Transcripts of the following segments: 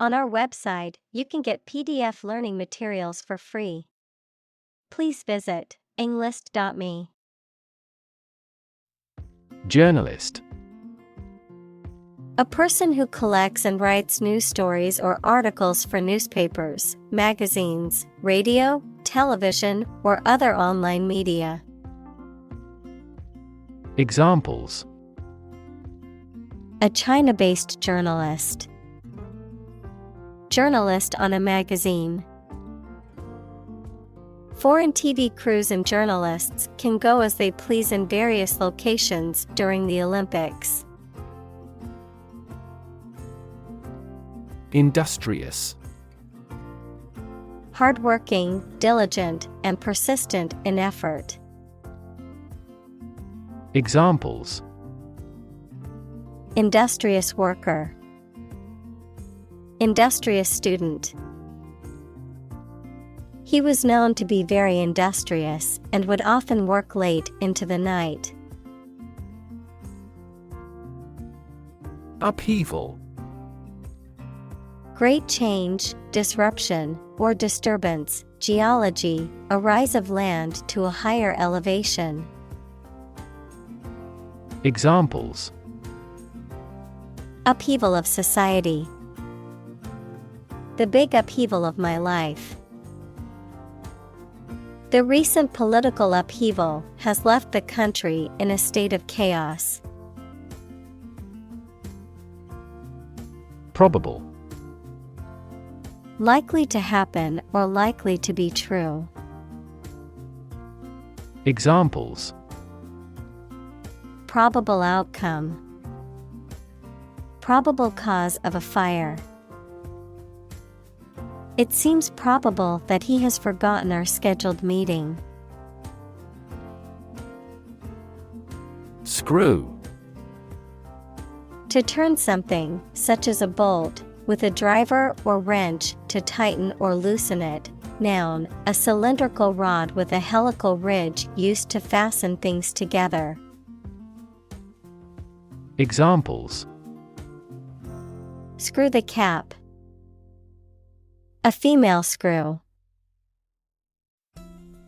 On our website, you can get PDF learning materials for free. Please visit englist.me. Journalist. A person who collects and writes news stories or articles for newspapers, magazines, radio, television, or other online media. Examples: A China-based journalist. Journalist on a magazine. Foreign TV crews and journalists can go as they please in various locations during the Olympics. Industrious. Hardworking, diligent, and persistent in effort. Examples: Industrious worker. Industrious student. He was known to be very industrious and would often work late into the night. Upheaval. Great change, disruption, or disturbance. Geology, a rise of land to a higher elevation. Examples: Upheaval of society. The big upheaval of my life. The recent political upheaval has left the country in a state of chaos. Probable. Likely to happen or likely to be true. Examples: Probable outcome. Probable cause of a fire. It seems probable that he has forgotten our scheduled meeting. Screw. To turn something, such as a bolt, with a driver or wrench to tighten or loosen it. Noun, a cylindrical rod with a helical ridge used to fasten things together. Examples: Screw the cap. A female screw.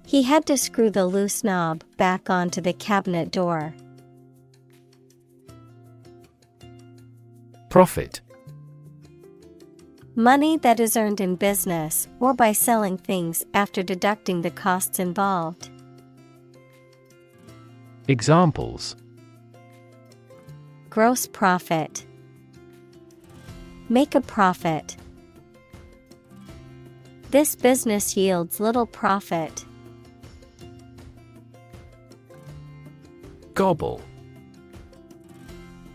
He had to screw the loose knob back onto the cabinet door. Profit. Money that is earned in business or by selling things after deducting the costs involved. Examples: Gross profit. Make a profit. This business yields little profit. Gobble.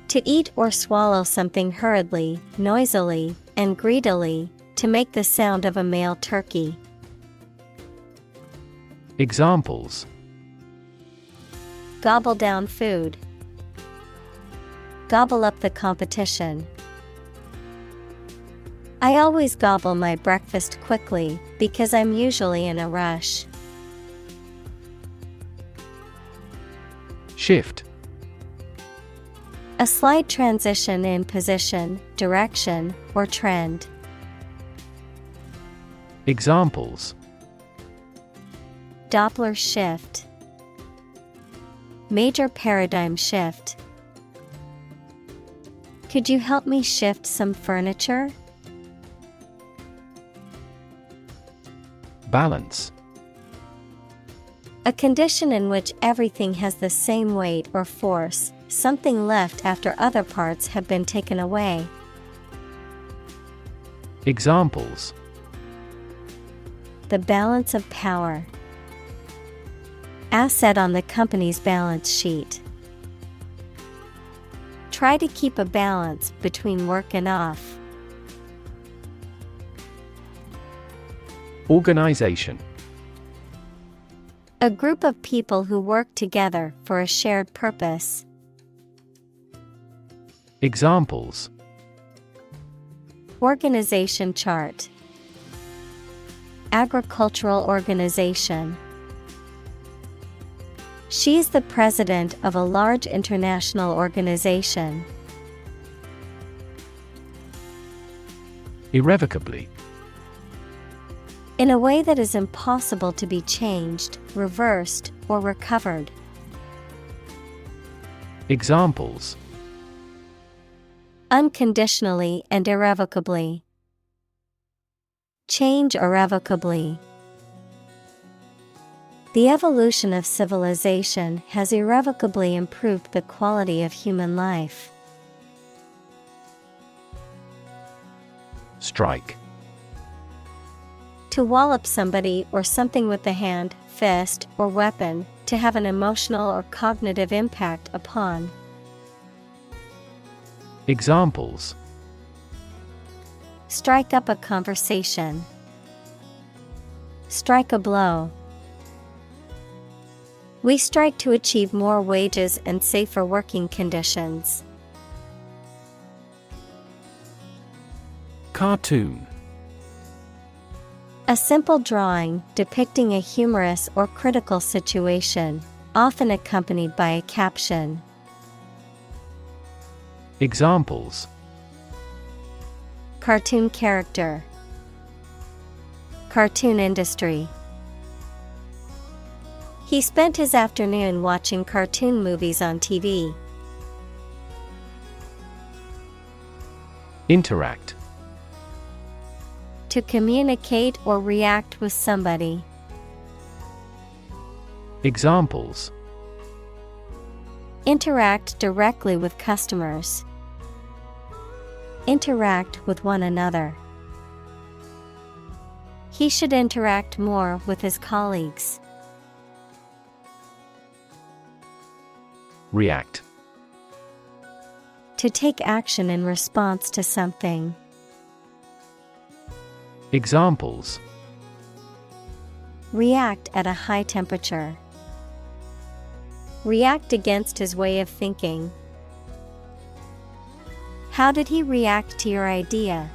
To eat or swallow something hurriedly, noisily, and greedily, to make the sound of a male turkey. Examples: Gobble down food. Gobble up the competition. I always gobble my breakfast quickly because I'm usually in a rush. Shift. A slight transition in position, direction, or trend. Examples: Doppler shift. Major paradigm shift. Could you help me shift some furniture? Balance. A condition in which everything has the same weight or force, something left after other parts have been taken away. Examples: The balance of power. Asset on the company's balance sheet. Try to keep a balance between work and off. Organization. A group of people who work together for a shared purpose. Examples: Organization chart. Agricultural organization. She is the president of a large international organization. Irrevocably. In a way that is impossible to be changed, reversed, or recovered. Examples: Unconditionally and irrevocably. Change irrevocably. The evolution of civilization has irrevocably improved the quality of human life. Strike. To wallop somebody or something with the hand, fist, or weapon, to have an emotional or cognitive impact upon. Examples: Strike up a conversation. Strike a blow. We strike to achieve more wages and safer working conditions. Cartoon. A simple drawing depicting a humorous or critical situation, often accompanied by a caption. Examples: Cartoon character. Cartoon industry. He spent his afternoon watching cartoon movies on TV. Interact. To communicate or react with somebody. Examples: Interact directly with customers. Interact with one another. He should interact more with his colleagues. React. To take action in response to something. Examples: React at a high temperature. React against his way of thinking. How did he react to your idea?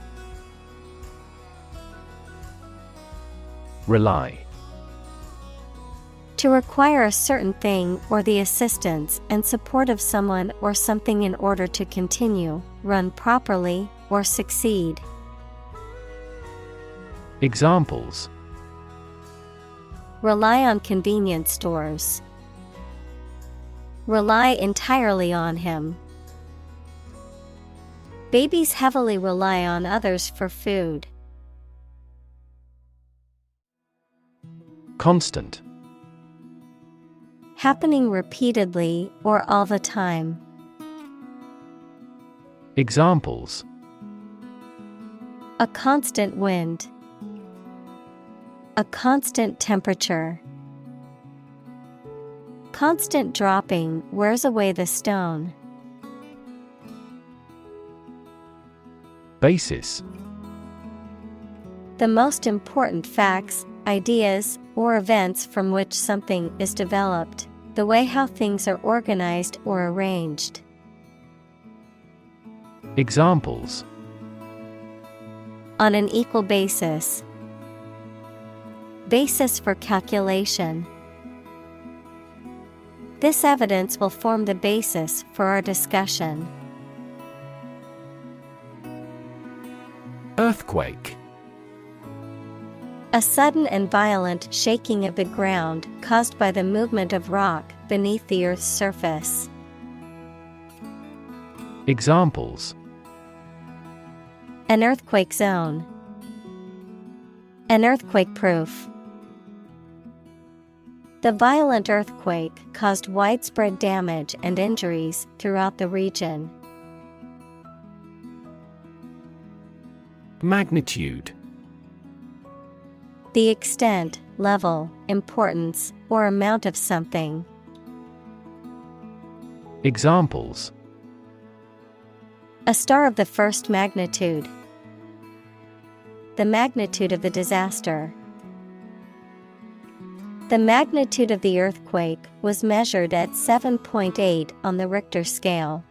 Rely. To require a certain thing or the assistance and support of someone or something in order to continue, run properly, or succeed. Examples: Rely on convenience stores. Rely entirely on him. Babies heavily rely on others for food. Constant. Happening repeatedly or all the time. Examples: A constant wind. A constant temperature. Constant dropping wears away the stone. Basis. The most important facts, ideas, or events from which something is developed, the way how things are organized or arranged. Examples: On an equal basis. Basis for calculation. This evidence will form the basis for our discussion. Earthquake. A sudden and violent shaking of the ground caused by the movement of rock beneath the Earth's surface. Examples: An earthquake zone. An earthquake proof. The violent earthquake caused widespread damage and injuries throughout the region. Magnitude. The extent, level, importance, or amount of something. Examples: A star of the first magnitude. The magnitude of the disaster. The magnitude of the earthquake was measured at 7.8 on the Richter scale.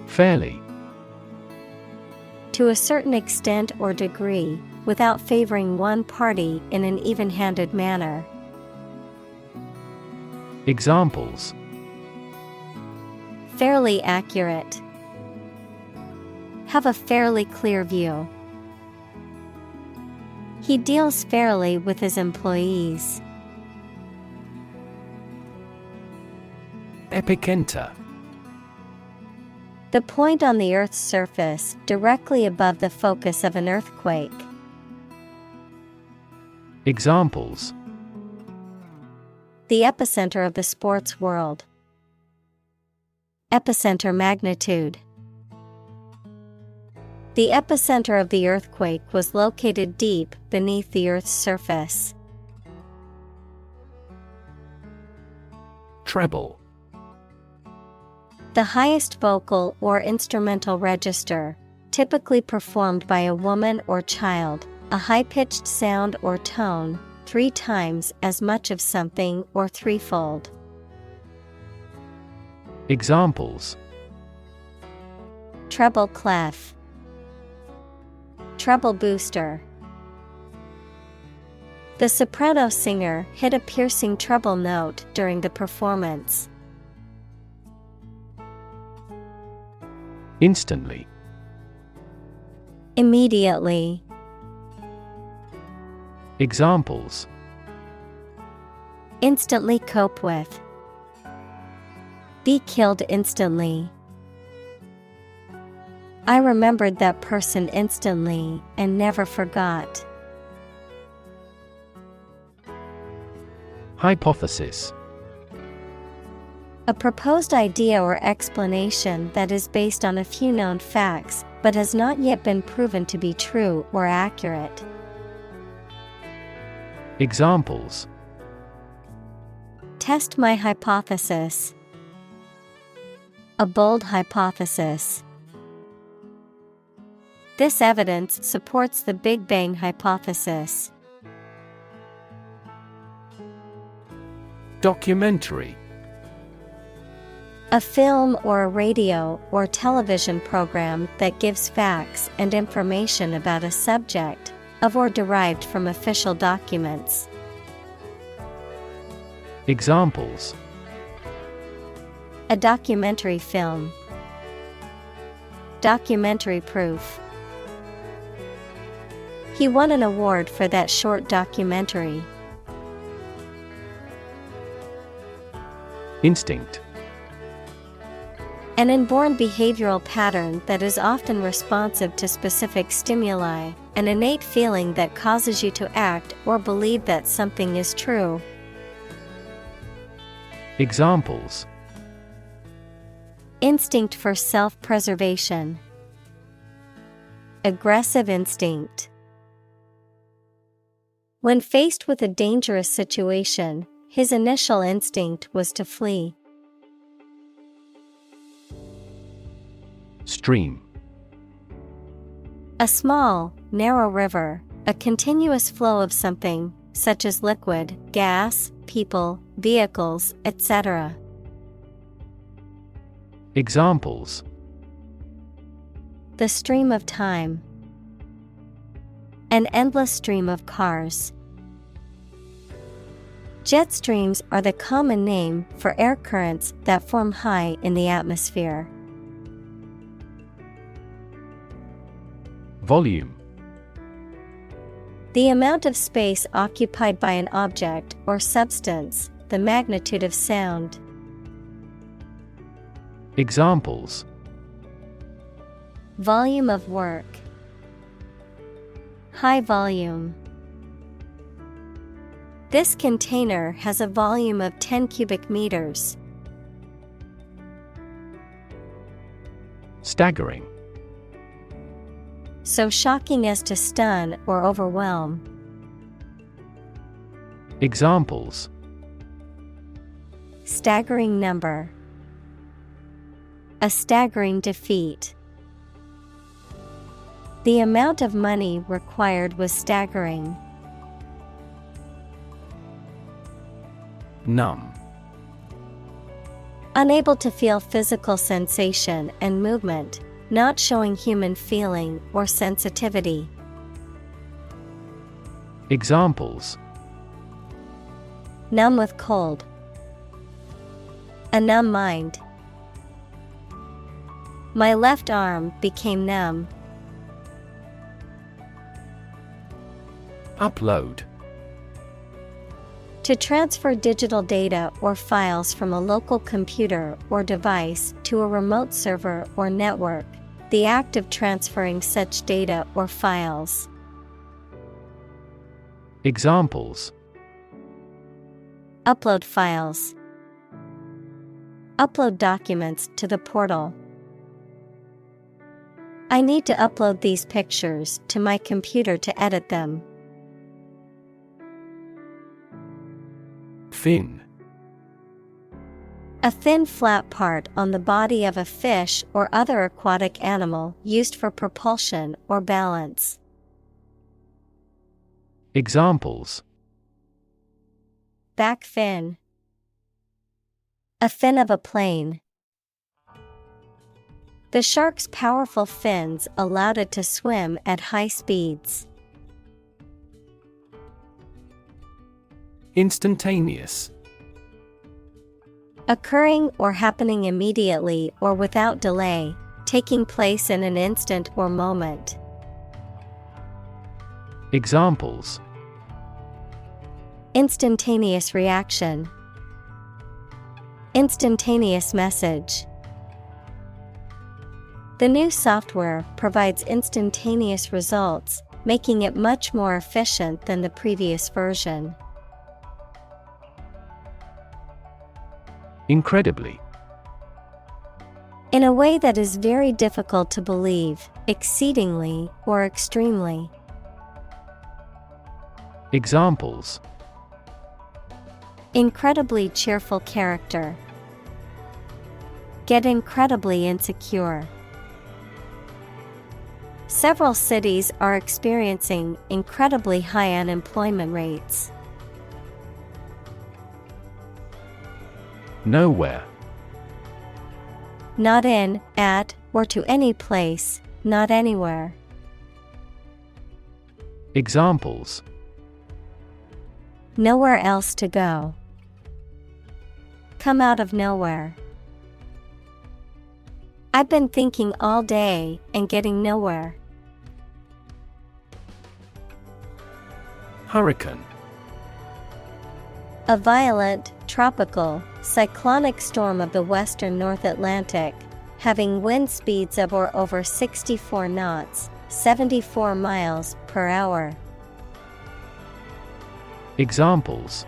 Fairly. To a certain extent or degree, without favoring one party in an even-handed manner. Examples: Fairly accurate. Have a fairly clear view. He deals fairly with his employees. Epicenter. The point on the Earth's surface directly above the focus of an earthquake. Examples: The epicenter of the sports world. Epicenter magnitude. The epicenter of the earthquake was located deep beneath the Earth's surface. Treble. The highest vocal or instrumental register, typically performed by a woman or child, a high-pitched sound or tone, 3 times as much of something or threefold. Examples: Treble clef. Treble booster. The soprano singer hit a piercing treble note during the performance. Instantly. Immediately. Examples: Instantly cope with. Be killed instantly. I remembered that person instantly and never forgot. Hypothesis. A proposed idea or explanation that is based on a few known facts, but has not yet been proven to be true or accurate. Examples: Test my hypothesis. A bold hypothesis. This evidence supports the Big Bang hypothesis. Documentary. A film or a radio or television program that gives facts and information about a subject, of or derived from official documents. Examples: A documentary film. Documentary proof. He won an award for that short documentary. Instinct. An inborn behavioral pattern that is often responsive to specific stimuli, an innate feeling that causes you to act or believe that something is true. Examples: Instinct for self-preservation. Aggressive instinct. When faced with a dangerous situation, his initial instinct was to flee. Stream. A small, narrow river, a continuous flow of something, such as liquid, gas, people, vehicles, etc. Examples: The stream of time. An endless stream of cars. Jet streams are the common name for air currents that form high in the atmosphere. Volume. The amount of space occupied by an object or substance, the magnitude of sound. Examples: Volume of work. High volume. This container has a volume of 10 cubic meters. Staggering. So shocking as to stun or overwhelm. Examples: Staggering number. A staggering defeat. The amount of money required was staggering. Numb. Unable to feel physical sensation and movement, not showing human feeling or sensitivity. Examples: Numb with cold. A numb mind. My left arm became numb. Upload. To transfer digital data or files from a local computer or device to a remote server or network. The act of transferring such data or files. Examples: Upload files. Upload documents to the portal. I need to upload these pictures to my computer to edit them. Fin. A thin flat part on the body of a fish or other aquatic animal used for propulsion or balance. Examples: Back fin. A fin of a plane. The shark's powerful fins allowed it to swim at high speeds. Instantaneous. Occurring or happening immediately or without delay, taking place in an instant or moment. Examples: Instantaneous reaction. Instantaneous message. The new software provides instantaneous results, making it much more efficient than the previous version. Incredibly. In a way that is very difficult to believe, exceedingly, or extremely. Examples: Incredibly cheerful character. Get incredibly insecure. Several cities are experiencing incredibly high unemployment rates. Nowhere. Not in, at, or to any place, not anywhere. Examples: Nowhere else to go. Come out of nowhere. I've been thinking all day and getting nowhere. Hurricane. A violent, tropical, cyclonic storm of the western North Atlantic, having wind speeds of or over 64 knots, 74 miles per hour. Examples: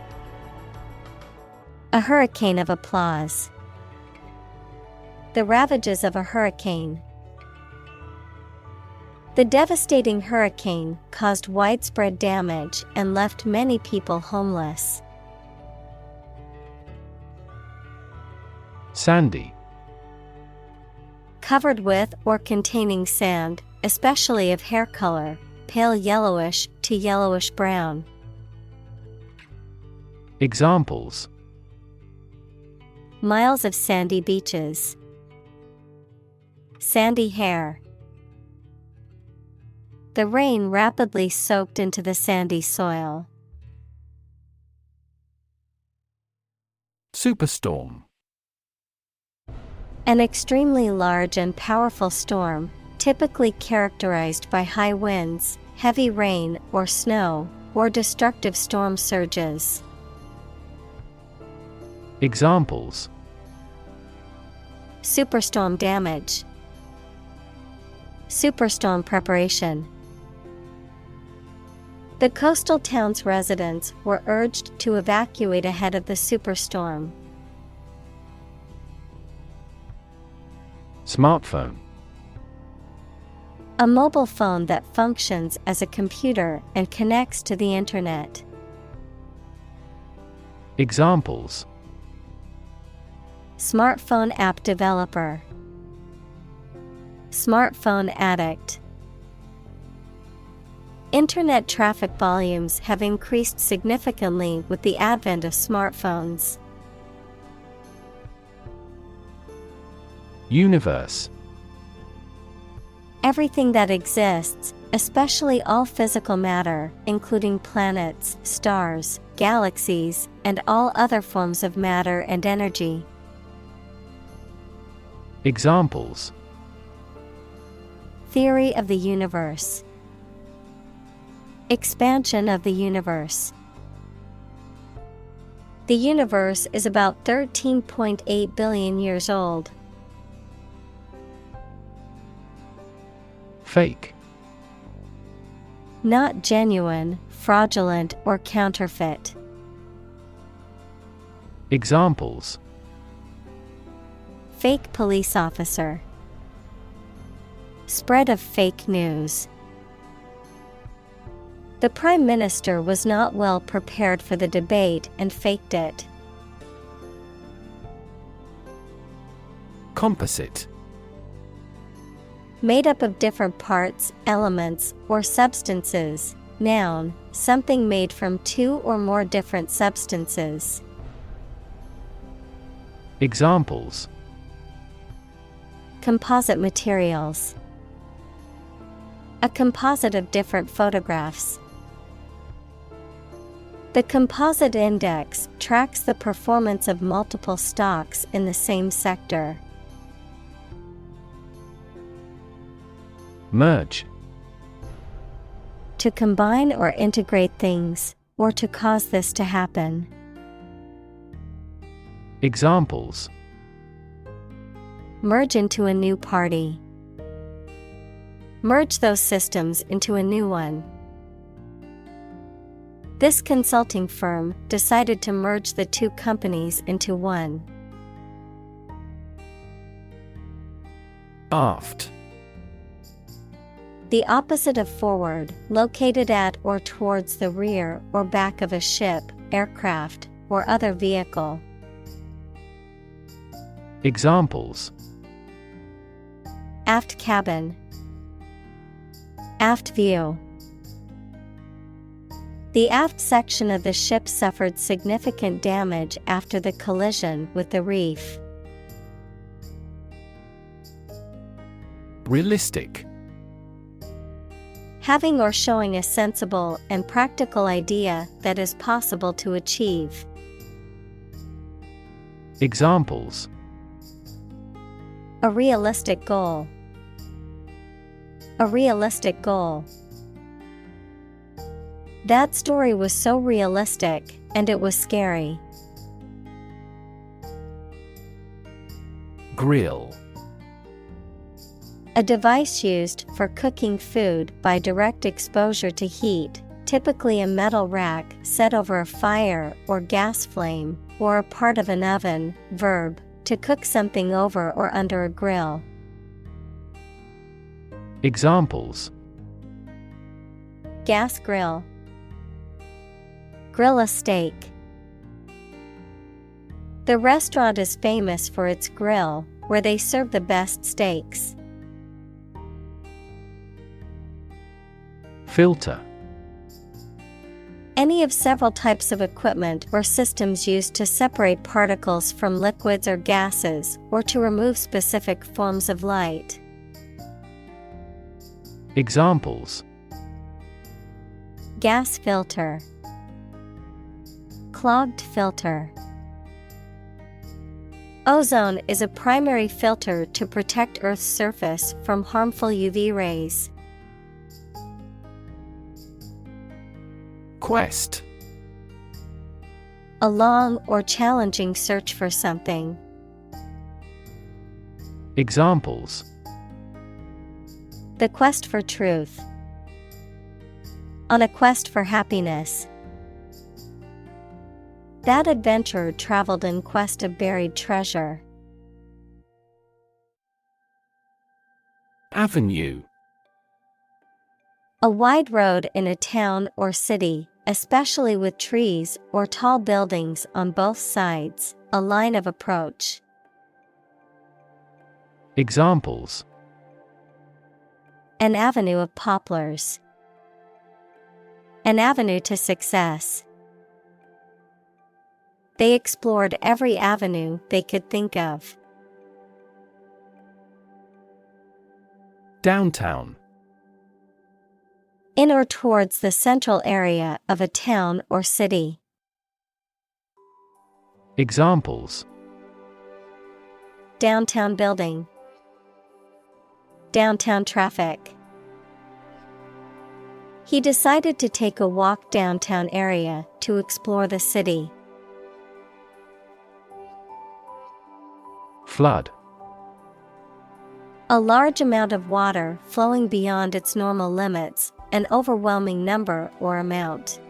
A hurricane of applause. The ravages of a hurricane. The devastating hurricane caused widespread damage and left many people homeless. Sandy. Covered with or containing sand, especially of hair color, pale yellowish to yellowish brown. Examples: Miles of sandy beaches. Sandy hair. The rain rapidly soaked into the sandy soil. Superstorm. An extremely large and powerful storm, typically characterized by high winds, heavy rain or snow, or destructive storm surges. Examples: Superstorm damage. Superstorm preparation. The coastal town's residents were urged to evacuate ahead of the superstorm. Smartphone. A mobile phone that functions as a computer and connects to the internet. Examples: Smartphone app developer. Smartphone addict. Internet traffic volumes have increased significantly with the advent of smartphones. Universe. Everything that exists, especially all physical matter, including planets, stars, galaxies, and all other forms of matter and energy. Examples: Theory of the universe. Expansion of the universe. The universe is about 13.8 billion years old. Fake. Not genuine, fraudulent, or counterfeit. Examples: Fake police officer. Spread of fake news. The Prime Minister was not well prepared for the debate and faked it. Composite. Made up of different parts, elements, or substances. Noun, something made from two or more different substances. Examples: Composite materials. A composite of different photographs. The composite index tracks the performance of multiple stocks in the same sector. Merge. To combine or integrate things, or to cause this to happen. Examples: Merge into a new party. Merge those systems into a new one. This consulting firm decided to merge the two companies into one. Aft. The opposite of forward, located at or towards the rear or back of a ship, aircraft, or other vehicle. Examples: Aft cabin. Aft view. The aft section of the ship suffered significant damage after the collision with the reef. Realistic. Having or showing a sensible and practical idea that is possible to achieve. Examples: A realistic goal. A realistic goal. That story was so realistic, and it was scary. Grill. A device used for cooking food by direct exposure to heat, typically a metal rack set over a fire or gas flame, or a part of an oven. Verb, to cook something over or under a grill. Examples: Gas grill. Grill a steak. The restaurant is famous for its grill, where they serve the best steaks. Filter. Any of several types of equipment or systems used to separate particles from liquids or gases, or to remove specific forms of light. Examples: Gas filter. Clogged filter. Ozone is a primary filter to protect Earth's surface from harmful UV rays. Quest. A long or challenging search for something. Examples: The quest for truth. On a quest for happiness. That adventurer traveled in quest of buried treasure. Avenue. A wide road in a town or city, especially with trees or tall buildings on both sides, a line of approach. Examples: An avenue of poplars. An avenue to success. They explored every avenue they could think of. Downtown. In or towards the central area of a town or city. Examples: Downtown building. Downtown traffic. He decided to take a walk downtown area to explore the city. Flood. A large amount of water flowing beyond its normal limits, an overwhelming number or amount.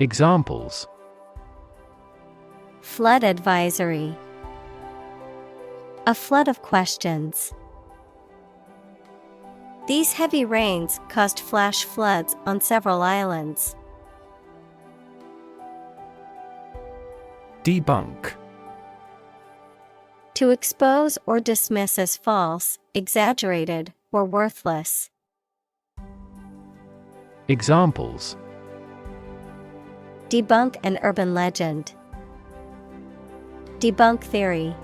Examples: Flood advisory. A flood of questions. These heavy rains caused flash floods on several islands. Debunk. To expose or dismiss as false, exaggerated, or worthless. Examples: Debunk an urban legend. Debunk theory.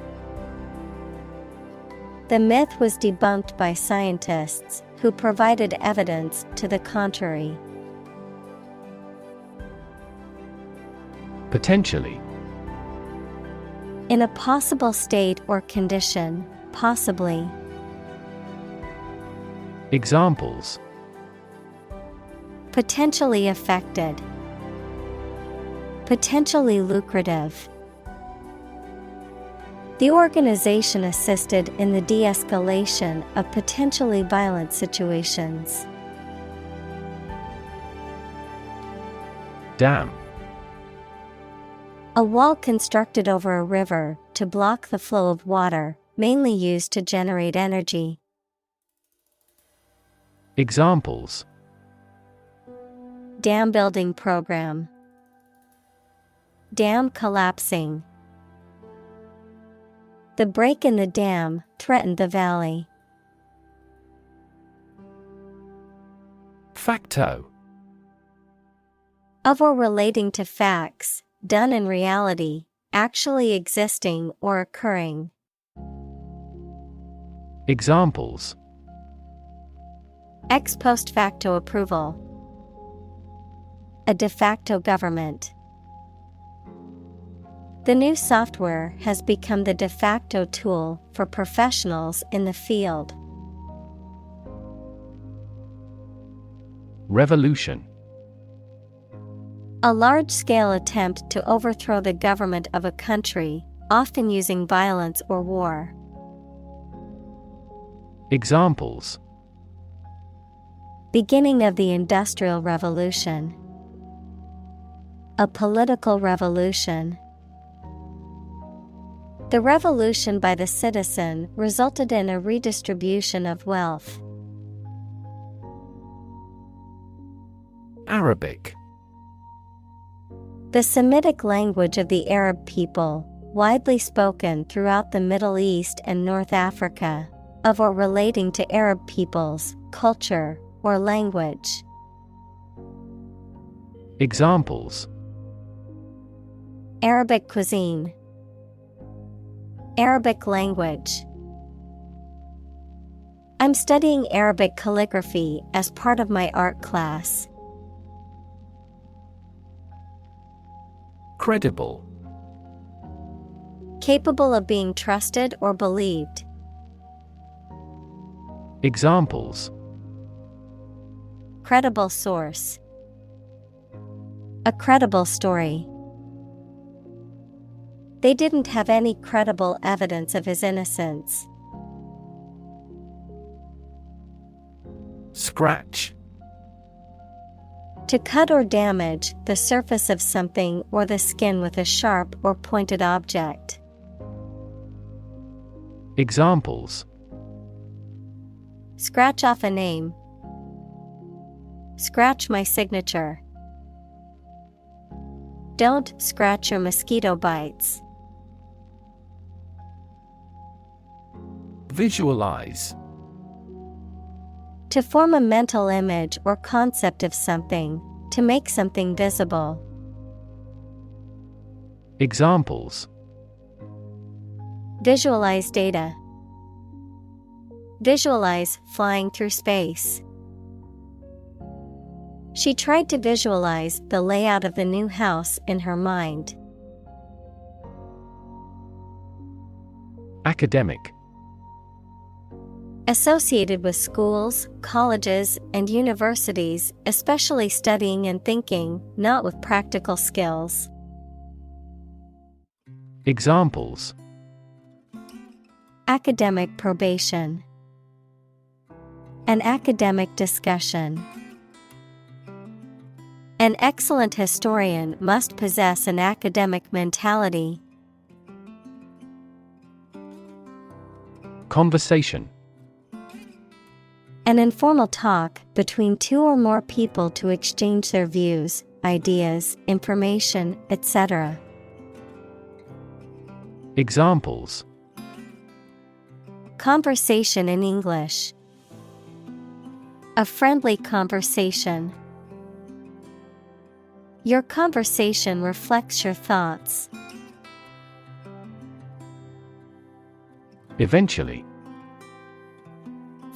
The myth was debunked by scientists who provided evidence to the contrary. Potentially. In a possible state or condition, possibly. Examples: Potentially affected. Potentially lucrative. The organization assisted in the de-escalation of potentially violent situations. Dam. A wall constructed over a river to block the flow of water, mainly used to generate energy. Examples: Dam building program. Dam collapsing. The break in the dam threatened the valley. Facto. Of or relating to facts, done in reality, actually existing or occurring. Examples: Ex post facto approval. A de facto government. The new software has become the de facto tool for professionals in the field. Revolution. A large-scale attempt to overthrow the government of a country, often using violence or war. Examples: Beginning of the Industrial Revolution. A political revolution. The revolution by the citizen resulted in a redistribution of wealth. Arabic. The Semitic language of the Arab people, widely spoken throughout the Middle East and North Africa, of or relating to Arab peoples, culture, or language. Examples: Arabic cuisine. Arabic language. I'm studying Arabic calligraphy as part of my art class. Credible. Capable of being trusted or believed. Examples: Credible source. A credible story. They didn't have any credible evidence of his innocence. Scratch. To cut or damage the surface of something or the skin with a sharp or pointed object. Examples: Scratch off a name. Scratch my signature. Don't scratch your mosquito bites. Visualize. To form a mental image or concept of something, to make something visible. Examples: Visualize data. Visualize flying through space. She tried to visualize the layout of the new house in her mind. Academic. Associated with schools, colleges, and universities, especially studying and thinking, not with practical skills. Examples: Academic probation. An academic discussion. An excellent historian must possess an academic mentality. Conversation. An informal talk between two or more people to exchange their views, ideas, information, etc. Examples: Conversation in English. A friendly conversation. Your conversation reflects your thoughts. Eventually.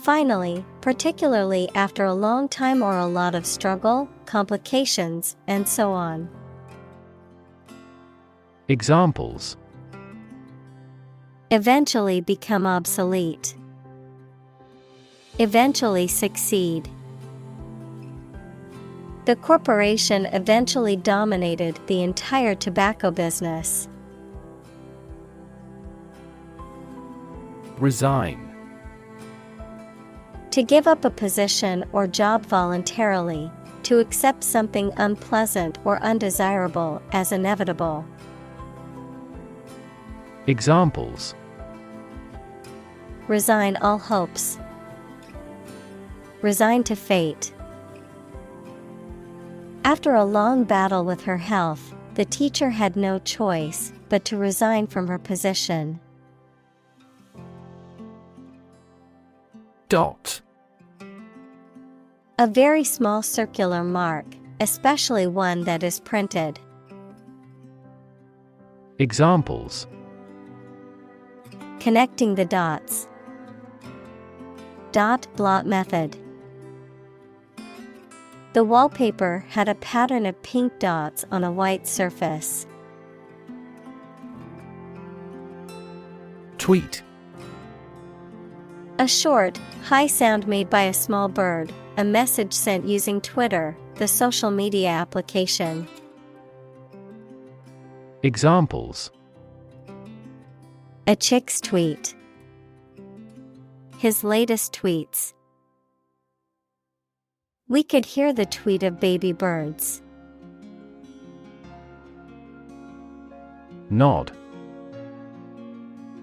Finally, particularly after a long time or a lot of struggle, complications, and so on. Examples: Eventually become obsolete. Eventually succeed. The corporation eventually dominated the entire tobacco business. Resign. To give up a position or job voluntarily, to accept something unpleasant or undesirable as inevitable. Examples: Resign all hopes. Resign to fate. After a long battle with her health, the teacher had no choice but to resign from her position. Dot. A very small circular mark, especially one that is printed. Examples: Connecting the dots. Dot blot method. The wallpaper had a pattern of pink dots on a white surface. Tweet. A short, high sound made by a small bird, a message sent using Twitter, the social media application. Examples: A chick's tweet. His latest tweets. We could hear the tweet of baby birds. Nod.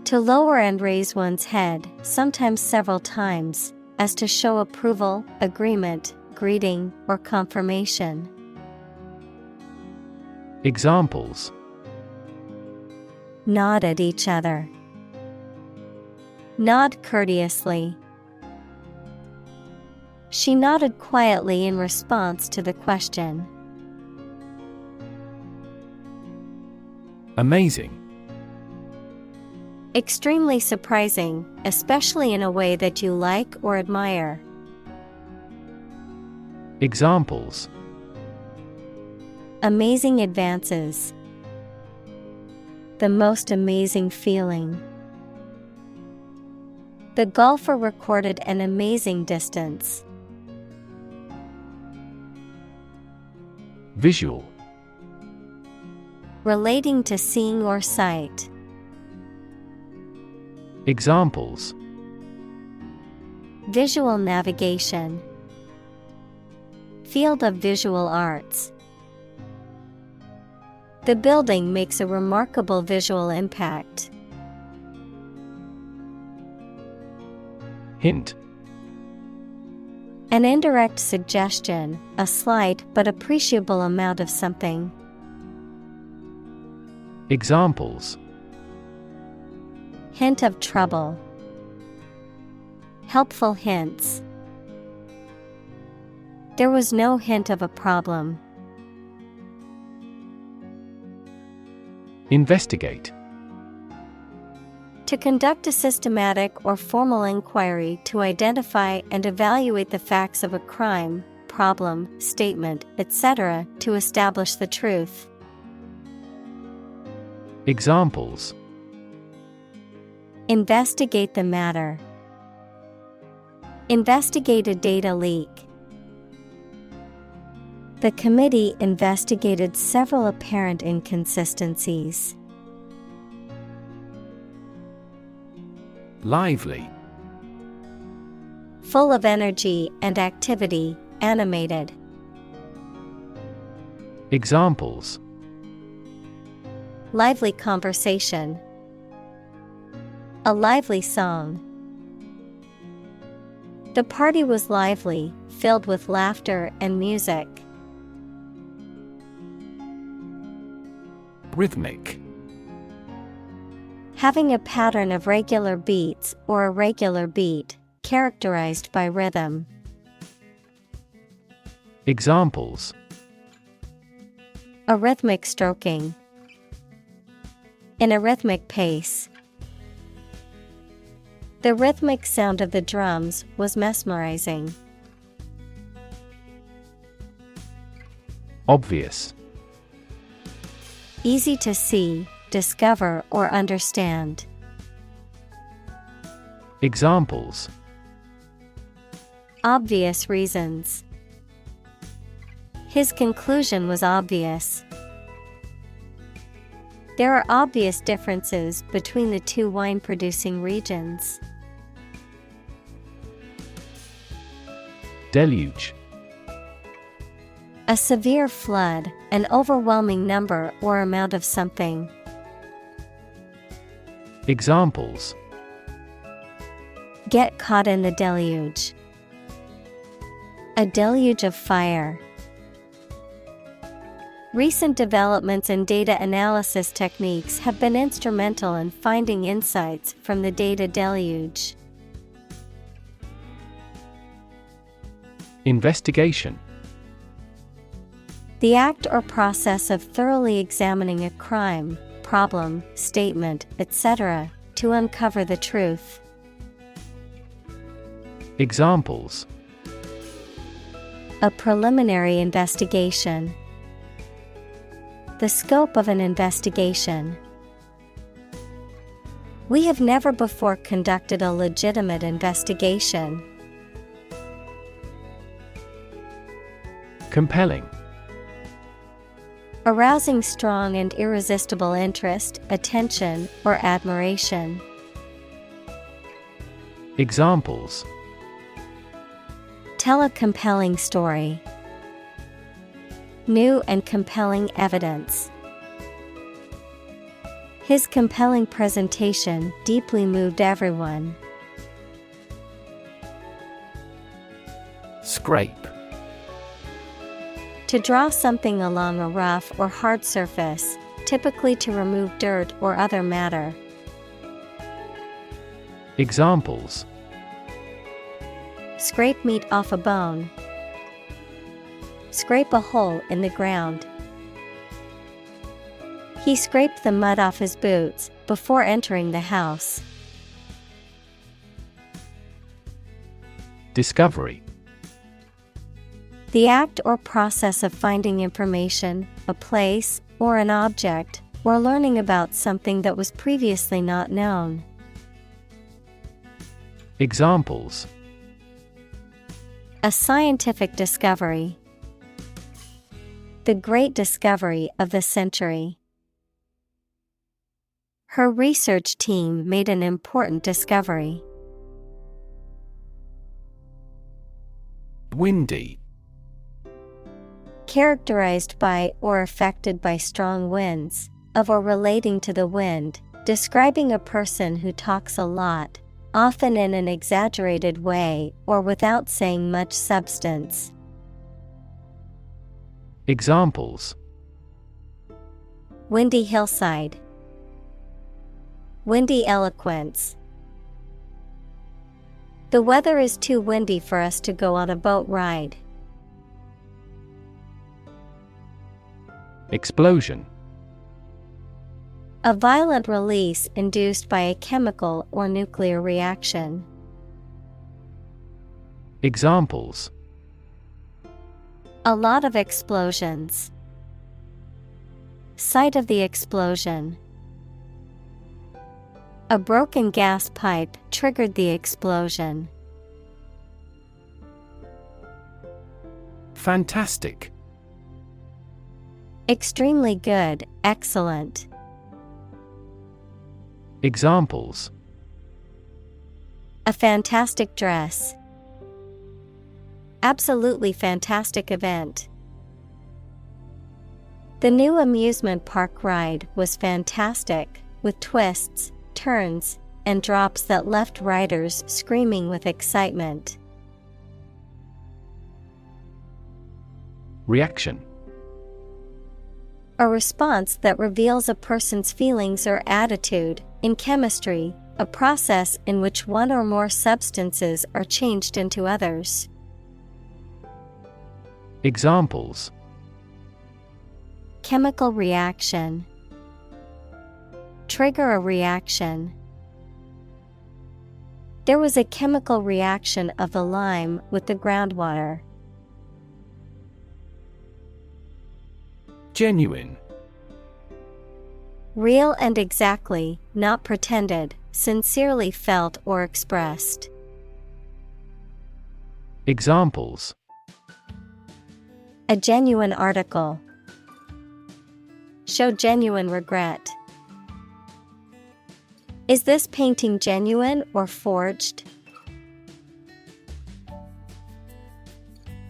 To lower and raise one's head, sometimes several times, as to show approval, agreement, greeting, or confirmation. Examples: Nod at each other. Nod courteously. She nodded quietly in response to the question. Amazing. Extremely surprising, especially in a way that you like or admire. Examples: Amazing advances. The most amazing feeling. The golfer recorded an amazing distance. Visual. Relating to seeing or sight. Examples: Visual navigation. Field of visual arts. The building makes a remarkable visual impact. Hint. An indirect suggestion, a slight but appreciable amount of something. Examples: Hint of trouble. Helpful hints. There was no hint of a problem. Investigate. To conduct a systematic or formal inquiry to identify and evaluate the facts of a crime, problem, statement, etc., to establish the truth. Examples: Investigate the matter. Investigated data leak. The committee investigated several apparent inconsistencies. Lively. Full of energy and activity, animated. Examples: Lively conversation. A lively song. The party was lively, filled with laughter and music. Rhythmic. Having a pattern of regular beats or a regular beat, characterized by rhythm. Examples: A rhythmic stroking. In a rhythmic pace. The rhythmic sound of the drums was mesmerizing. Obvious. Easy to see, discover, or understand. Examples: Obvious reasons. His conclusion was obvious. There are obvious differences between the two wine-producing regions. Deluge. A severe flood, an overwhelming number or amount of something. Examples: Get caught in the deluge. A deluge of fire. Recent developments in data analysis techniques have been instrumental in finding insights from the data deluge. Investigation. The act or process of thoroughly examining a crime, problem, statement, etc., to uncover the truth. Examples: A preliminary investigation. The scope of an investigation. We have never before conducted a legitimate investigation. Compelling. Arousing strong and irresistible interest, attention, or admiration. Examples: Tell a compelling story. New and compelling evidence. His compelling presentation deeply moved everyone. Scrape. To draw something along a rough or hard surface, typically to remove dirt or other matter. Examples: Scrape meat off a bone. Scrape a hole in the ground. He scraped the mud off his boots before entering the house. Discovery. The act or process of finding information, a place, or an object, or learning about something that was previously not known. Examples: A scientific discovery. The great discovery of the century. Her research team made an important discovery. Windy. Characterized by or affected by strong winds, of or relating to the wind, describing a person who talks a lot, often in an exaggerated way or without saying much substance. Examples: Windy hillside. Windy eloquence. The weather is too windy for us to go on a boat ride. Explosion. A violent release induced by a chemical or nuclear reaction. Examples: A lot of explosions. Site of the explosion. A broken gas pipe triggered the explosion. Fantastic. Extremely good, excellent. Examples: A fantastic dress. Absolutely fantastic event. The new amusement park ride was fantastic, with twists, turns, and drops that left riders screaming with excitement. Reaction: A response that reveals a person's feelings or attitude. In chemistry, a process in which one or more substances are changed into others. Examples: Chemical reaction. Trigger a reaction. There was a chemical reaction of the lime with the groundwater. Genuine. Real and exactly, not pretended, sincerely felt or expressed. Examples: A genuine article. Show genuine regret. Is this painting genuine or forged?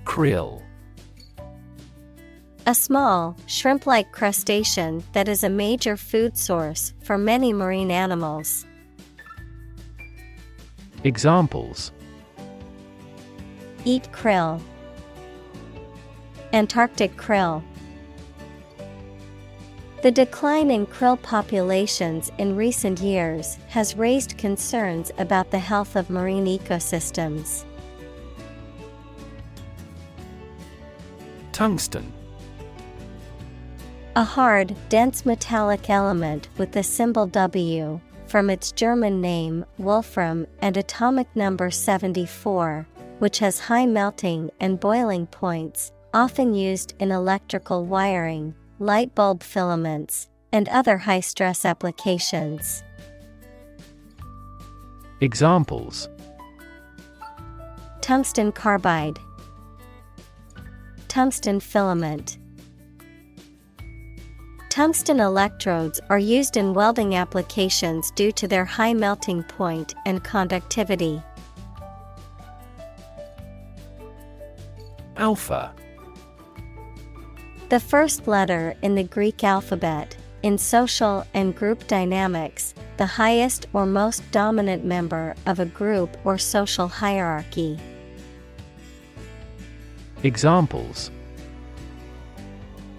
Krill. A small, shrimp-like crustacean that is a major food source for many marine animals. Examples: Eat krill. Antarctic krill. The decline in krill populations in recent years has raised concerns about the health of marine ecosystems. Tungsten. A hard, dense metallic element with the symbol W, from its German name Wolfram and atomic number 74, which has high melting and boiling points, often used in electrical wiring, light bulb filaments, and other high-stress applications. Examples: Tungsten carbide. Tungsten filament. Tungsten electrodes are used in welding applications due to their high melting point and conductivity. Alpha. The first letter in the Greek alphabet. In social and group dynamics, the highest or most dominant member of a group or social hierarchy. Examples: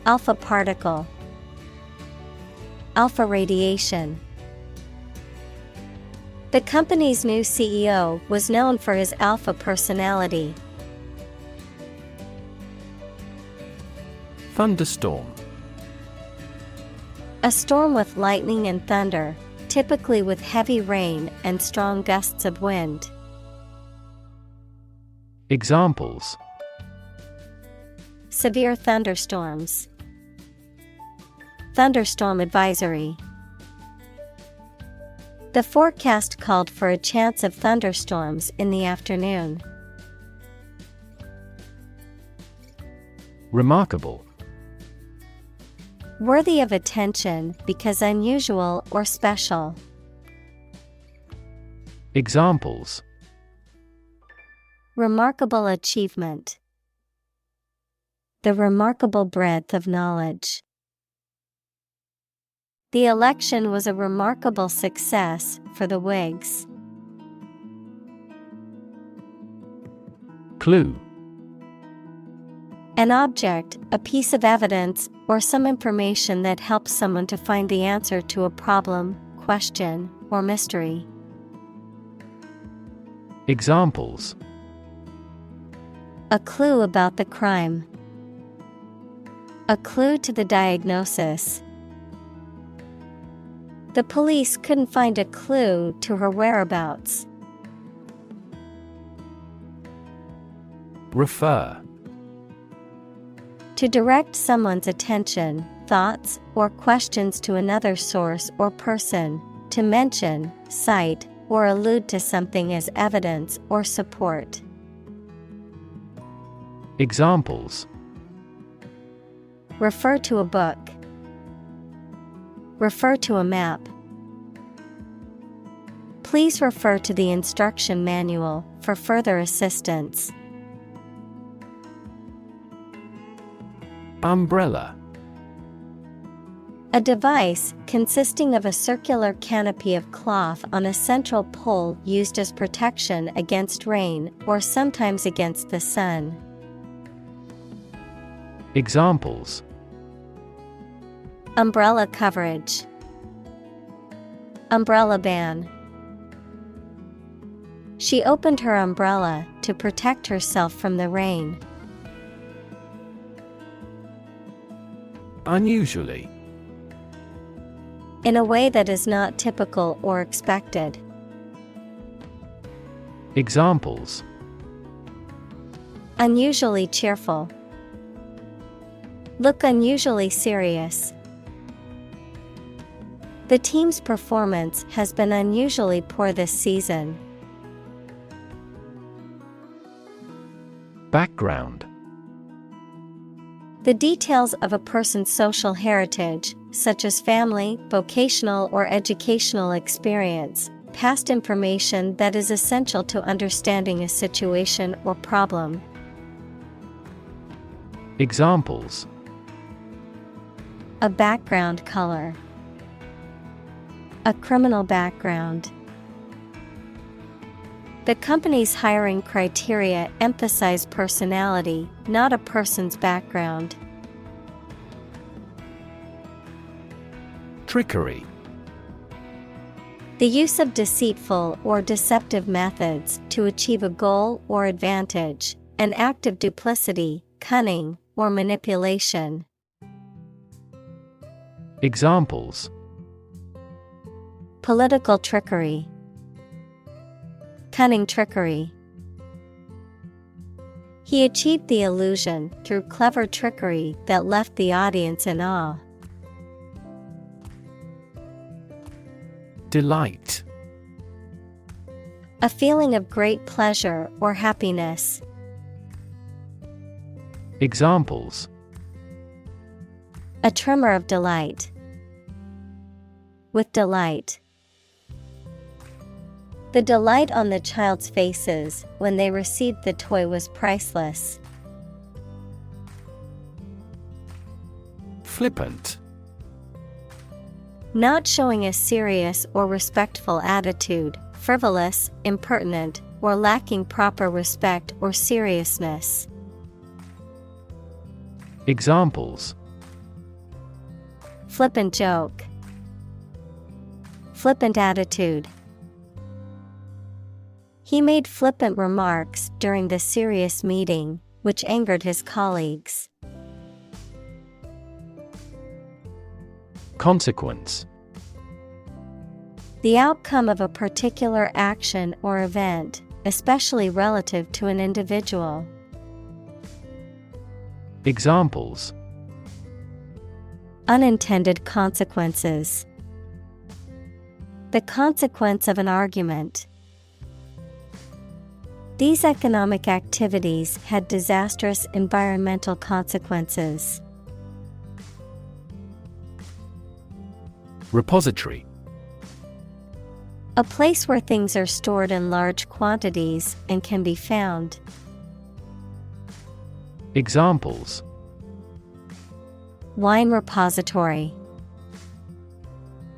Alpha particle. Alpha radiation. The company's new CEO was known for his alpha personality. Thunderstorm. A storm with lightning and thunder, typically with heavy rain and strong gusts of wind. Examples: Severe thunderstorms. Thunderstorm advisory. The forecast called for a chance of thunderstorms in the afternoon. Remarkable. Worthy of attention because unusual or special. Examples: Remarkable achievement. The remarkable breadth of knowledge. The election was a remarkable success for the Whigs. Clue. An object, a piece of evidence, or some information that helps someone to find the answer to a problem, question, or mystery. Examples: A clue about the crime. A clue to the diagnosis. The police couldn't find a clue to her whereabouts. Refer. To direct someone's attention, thoughts, or questions to another source or person, to mention, cite, or allude to something as evidence or support. Examples. Refer to a book. Refer to a map. Please refer to the instruction manual for further assistance. Umbrella. A device consisting of a circular canopy of cloth on a central pole used as protection against rain or sometimes against the sun. Examples. Umbrella coverage. Umbrella ban. She opened her umbrella to protect herself from the rain. Unusually. In a way that is not typical or expected. Examples. Unusually cheerful. Look unusually serious. The team's performance has been unusually poor this season. Background. The details of a person's social heritage, such as family, vocational or educational experience, past information that is essential to understanding a situation or problem. Examples. A background color. A criminal background. The company's hiring criteria emphasize personality, not a person's background. Trickery. The use of deceitful or deceptive methods to achieve a goal or advantage, an act of duplicity, cunning, or manipulation. Examples. Political trickery. Cunning trickery. He achieved the illusion through clever trickery that left the audience in awe. Delight. A feeling of great pleasure or happiness. Examples. A tremor of delight. With delight. The delight on the child's faces when they received the toy was priceless. Flippant. Not showing a serious or respectful attitude, frivolous, impertinent, or lacking proper respect or seriousness. Examples. Flippant joke. Flippant attitude. He made flippant remarks during the serious meeting, which angered his colleagues. Consequence. The outcome of a particular action or event, especially relative to an individual. Examples. Unintended consequences. The consequence of an argument. These economic activities had disastrous environmental consequences. Repository. A place where things are stored in large quantities and can be found. Examples. Wine repository.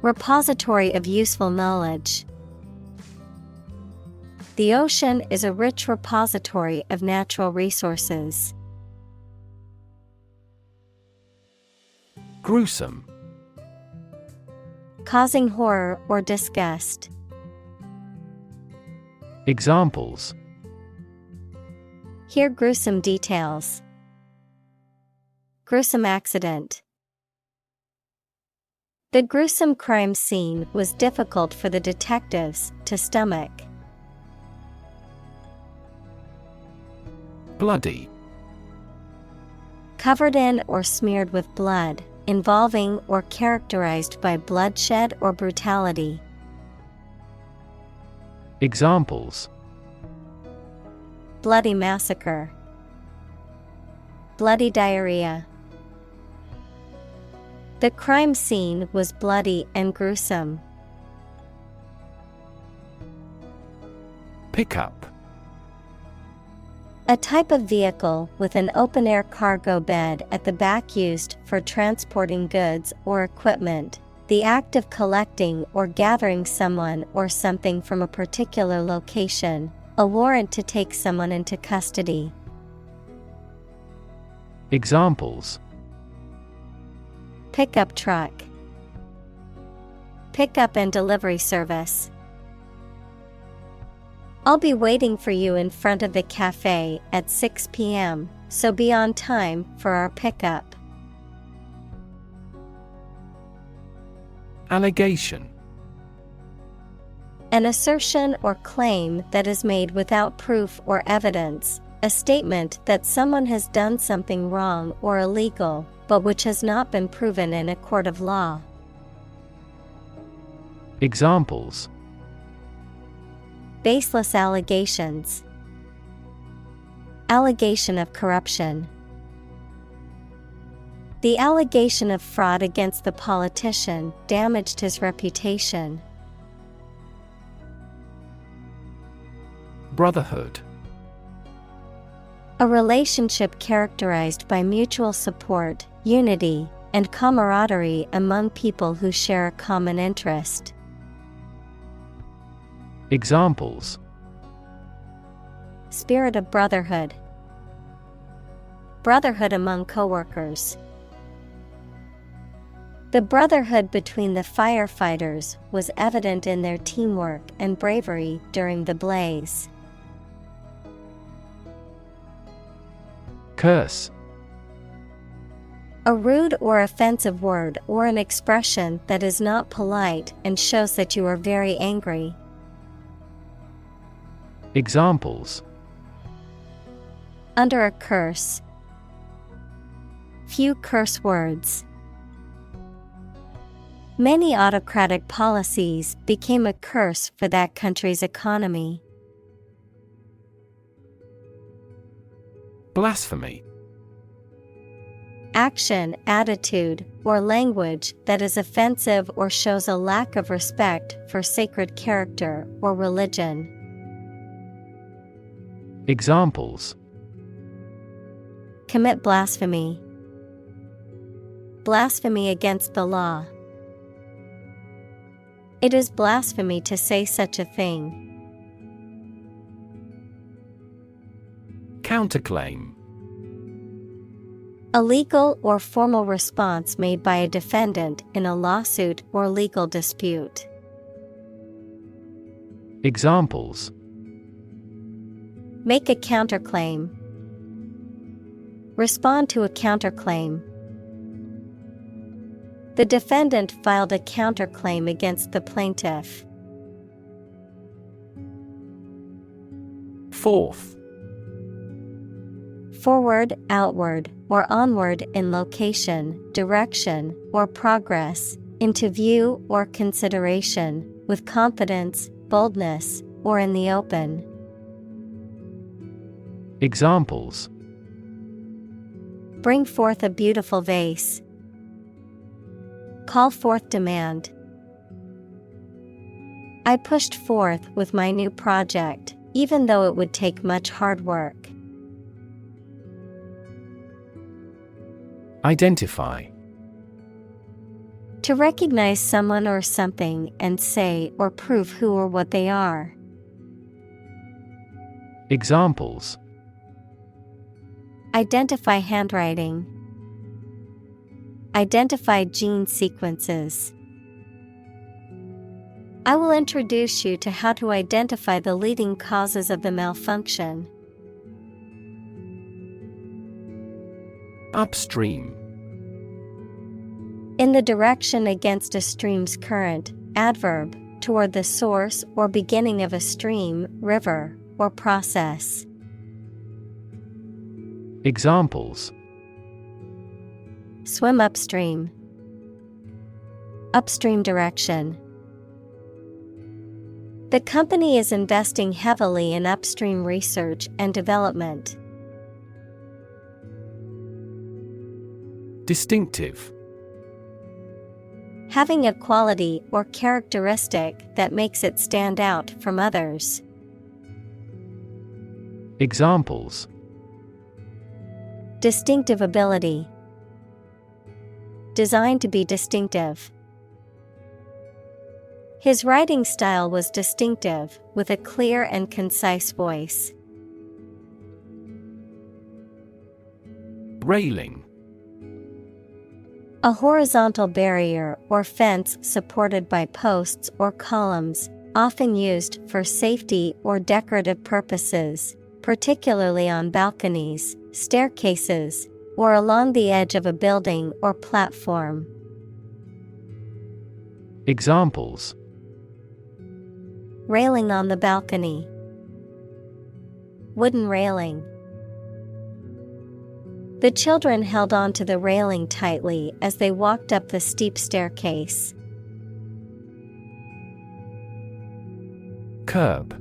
Repository of useful knowledge. The ocean is a rich repository of natural resources. Gruesome. Causing horror or disgust. Examples. Hear gruesome details. Gruesome accident. The gruesome crime scene was difficult for the detectives to stomach. Bloody. Covered in or smeared with blood, involving or characterized by bloodshed or brutality. Examples. Bloody massacre. Bloody diarrhea. The crime scene was bloody and gruesome. Pickup. A type of vehicle with an open-air cargo bed at the back used for transporting goods or equipment. The act of collecting or gathering someone or something from a particular location. A warrant to take someone into custody. Examples: Pickup truck. Pickup and delivery service. I'll be waiting for you in front of the cafe at 6 p.m., so be on time for our pickup. Allegation. An assertion or claim that is made without proof or evidence, a statement that someone has done something wrong or illegal, but which has not been proven in a court of law. Examples: Baseless allegations. Allegation of corruption. The allegation of fraud against the politician damaged his reputation. Brotherhood. A relationship characterized by mutual support, unity, and camaraderie among people who share a common interest. Examples: Spirit of brotherhood. Brotherhood among coworkers. The brotherhood between the firefighters was evident in their teamwork and bravery during the blaze. Curse. A rude or offensive word or an expression that is not polite and shows that you are very angry. Examples: Under a curse. Few curse words. Many autocratic policies became a curse for that country's economy. Blasphemy. Action, attitude, or language that is offensive or shows a lack of respect for sacred character or religion. Examples: Commit blasphemy. Blasphemy against the law. It is blasphemy to say such a thing. Counterclaim. A legal or formal response made by a defendant in a lawsuit or legal dispute. Examples: Make a counterclaim. Respond to a counterclaim. The defendant filed a counterclaim against the plaintiff. Forth. Forward, outward, or onward in location, direction, or progress, into view or consideration, with confidence, boldness, or in the open. Examples: Bring forth a beautiful vase. Call forth demand. I pushed forth with my new project, even though it would take much hard work. Identify. To recognize someone or something and say or prove who or what they are. Examples: Identify handwriting. Identify gene sequences. I will introduce you to how to identify the leading causes of the malfunction. Upstream. In the direction against a stream's current, adverb, toward the source or beginning of a stream, river, or process. Examples: Swim upstream. Upstream direction. The company is investing heavily in upstream research and development. Distinctive. Having a quality or characteristic that makes it stand out from others. Examples: Distinctive ability. Designed to be distinctive. His writing style was distinctive, with a clear and concise voice. Railing. A horizontal barrier or fence supported by posts or columns, often used for safety or decorative purposes, particularly on balconies, staircases, or along the edge of a building or platform. Examples: Railing on the balcony. Wooden railing. The children held on to the railing tightly as they walked up the steep staircase. Curb.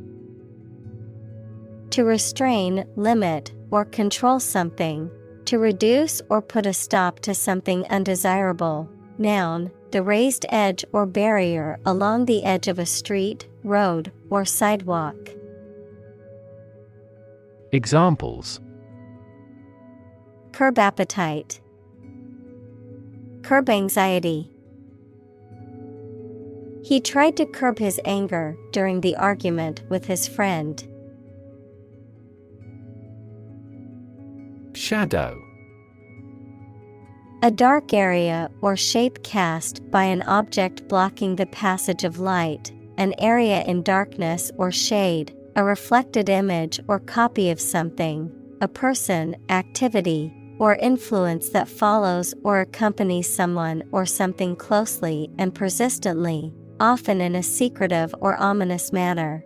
To restrain, limit, or control something. To reduce or put a stop to something undesirable. Noun, the raised edge or barrier along the edge of a street, road, or sidewalk. Examples: Curb appetite. Curb anxiety. He tried to curb his anger during the argument with his friend. Shadow. A dark area or shape cast by an object blocking the passage of light, an area in darkness or shade, a reflected image or copy of something, a person, activity, or influence that follows or accompanies someone or something closely and persistently, often in a secretive or ominous manner.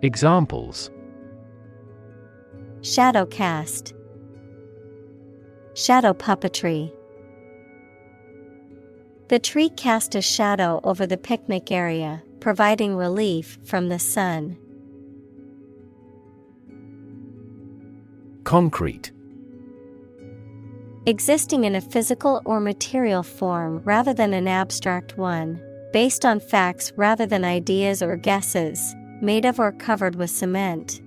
Examples: Shadow cast. Shadow puppetry. The tree cast a shadow over the picnic area, providing relief from the sun. Concrete. Existing in a physical or material form rather than an abstract one, based on facts rather than ideas or guesses, made of or covered with cement.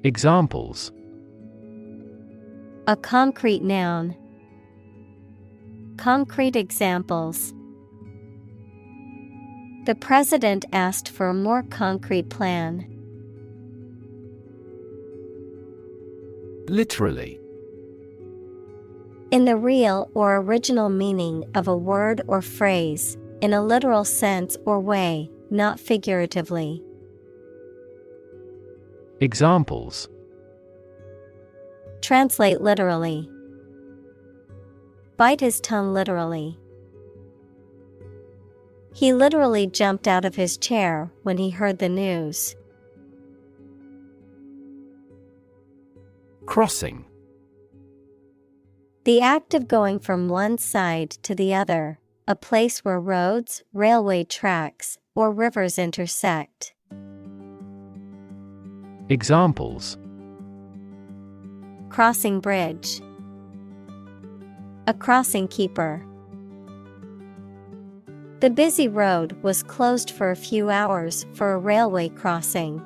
Examples: A concrete noun. Concrete examples. The president asked for a more concrete plan. Literally. In the real or original meaning of a word or phrase, in a literal sense or way, not figuratively. Examples: Translate literally. Bite his tongue literally. He literally jumped out of his chair when he heard the news. Crossing. The act of going from one side to the other, a place where roads, railway tracks, or rivers intersect. Examples: Crossing bridge. A crossing keeper. The busy road was closed for a few hours for a railway crossing.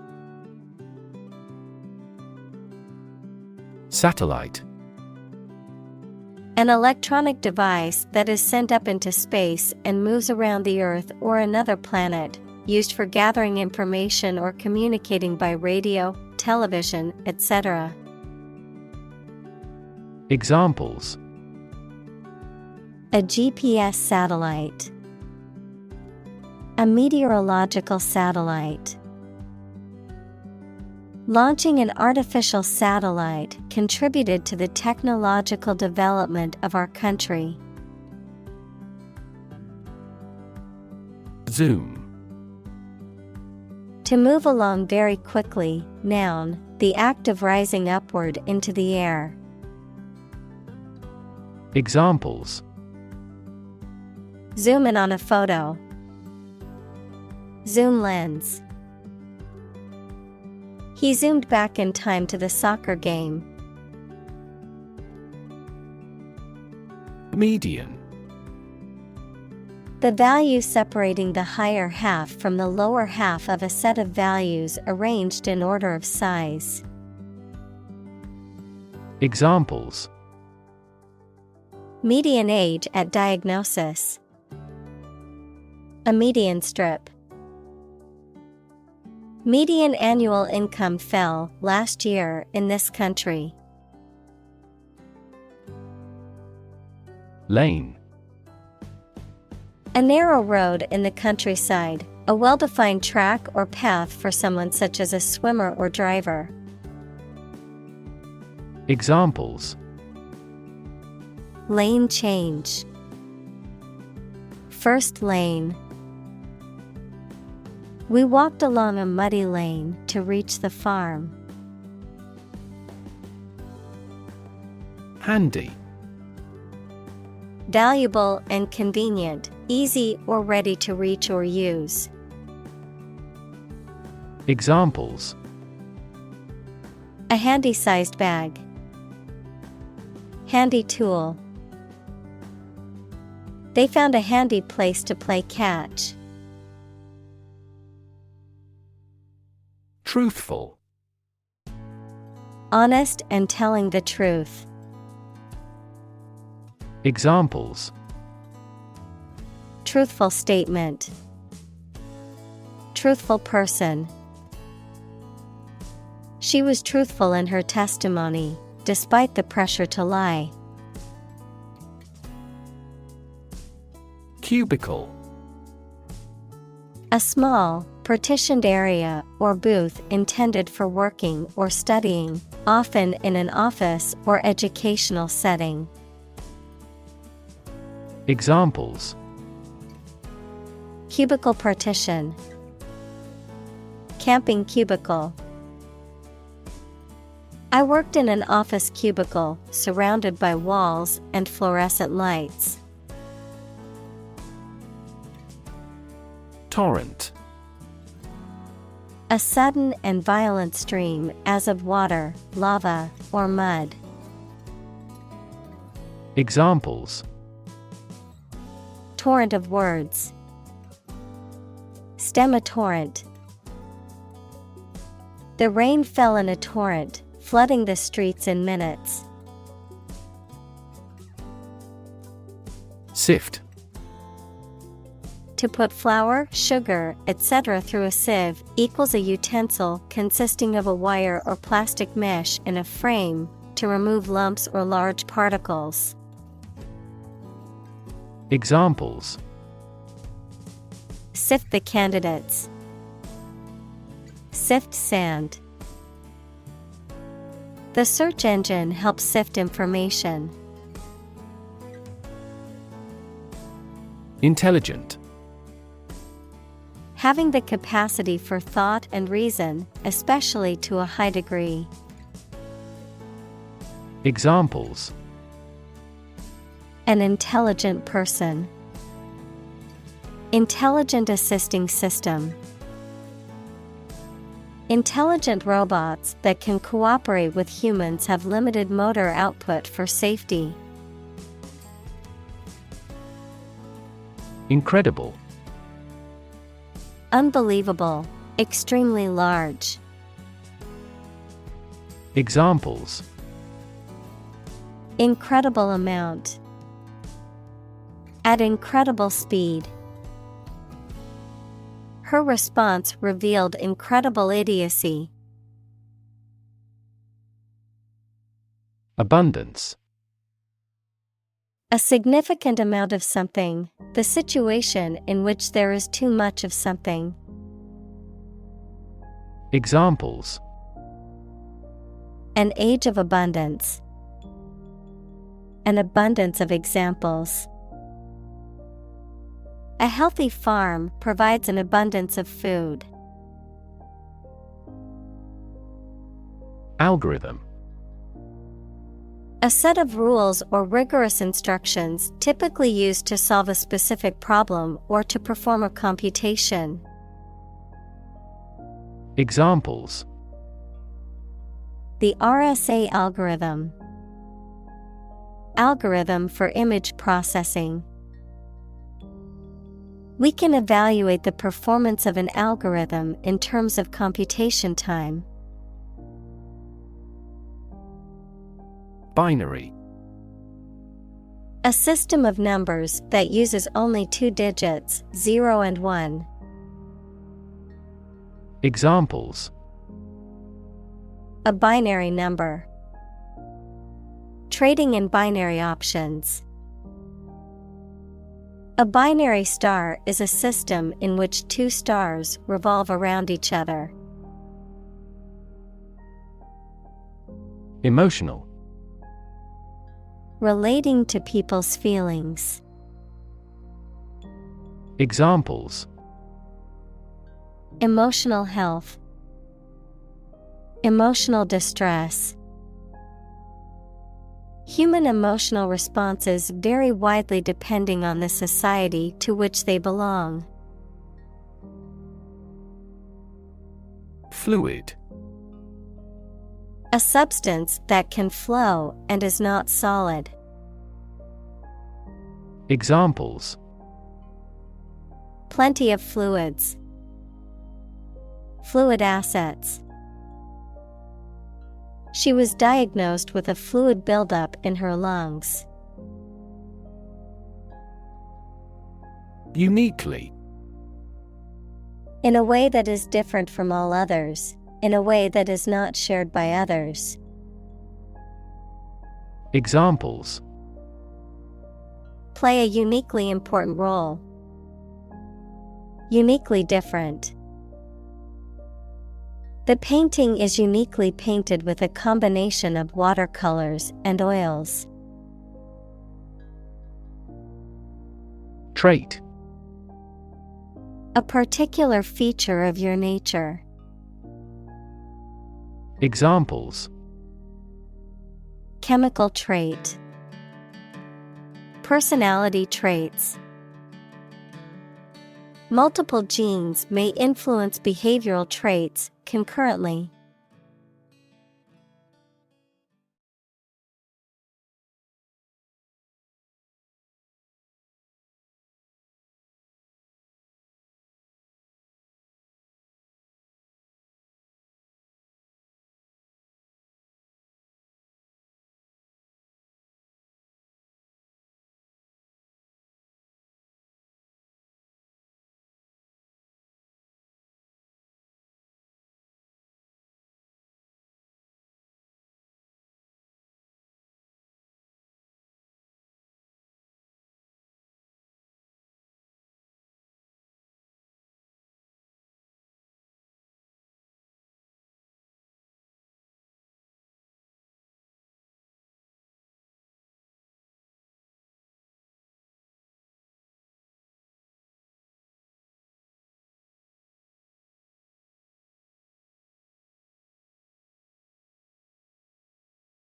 Satellite. An electronic device that is sent up into space and moves around the Earth or another planet, used for gathering information or communicating by radio, television, etc. Examples: A GPS satellite. A meteorological satellite. Launching an artificial satellite contributed to the technological development of our country. Zoom. To move along very quickly, noun, the act of rising upward into the air. Examples: Zoom in on a photo. Zoom lens. He zoomed back in time to the soccer game. Median. The value separating the higher half from the lower half of a set of values arranged in order of size. Examples: Median age at diagnosis. A median strip. Median annual income fell last year in this country. Lane. A narrow road in the countryside, a well-defined track or path for someone such as a swimmer or driver. Examples: Lane change. First lane. We walked along a muddy lane to reach the farm. Handy. Valuable and convenient, easy or ready to reach or use. Examples: A handy-sized bag. Handy tool. They found a handy place to play catch. Truthful. Honest and telling the truth. Examples: Truthful statement. Truthful person. She was truthful in her testimony, despite the pressure to lie. Cubicle. A small, partitioned area or booth intended for working or studying, often in an office or educational setting. Examples: Cubicle partition. Camping cubicle. I worked in an office cubicle surrounded by walls and fluorescent lights. Torrent. A sudden and violent stream as of water, lava, or mud. Examples: Torrent of words. Stem a torrent. The rain fell in a torrent, flooding the streets in minutes. Sift. To put flour, sugar, etc. through a sieve equals a utensil consisting of a wire or plastic mesh in a frame to remove lumps or large particles. Examples: Sift the candidates. Sift sand. The search engine helps sift information. Intelligent. Having the capacity for thought and reason, especially to a high degree. Examples: An intelligent person. Intelligent assisting system. Intelligent robots that can cooperate with humans have limited motor output for safety. Incredible. Unbelievable, extremely large. Examples: Incredible amount. At incredible speed. Her response revealed incredible idiocy. Abundance. A significant amount of something, the situation in which there is too much of something. Examples: An age of abundance. An abundance of examples. A healthy farm provides an abundance of food. Algorithm. A set of rules or rigorous instructions typically used to solve a specific problem or to perform a computation. Examples: The RSA algorithm. Algorithm for image processing. We can evaluate the performance of an algorithm in terms of computation time. Binary. A system of numbers that uses only two digits, 0 and 1. Examples: A binary number. Trading in binary options. A binary star is a system in which two stars revolve around each other. Emotional. Relating to people's feelings. Examples: Emotional health. Emotional distress. Human emotional responses vary widely depending on the society to which they belong. Fluid. A substance that can flow and is not solid. Examples: Plenty of fluids. Fluid assets. She was diagnosed with a fluid buildup in her lungs. Uniquely. In a way that is different from all others, in a way that is not shared by others. Examples: Play a uniquely important role. Uniquely different. The painting is uniquely painted with a combination of watercolors and oils. Trait. A particular feature of your nature. Examples: Chemical trait. Personality traits. Multiple genes may influence behavioral traits concurrently.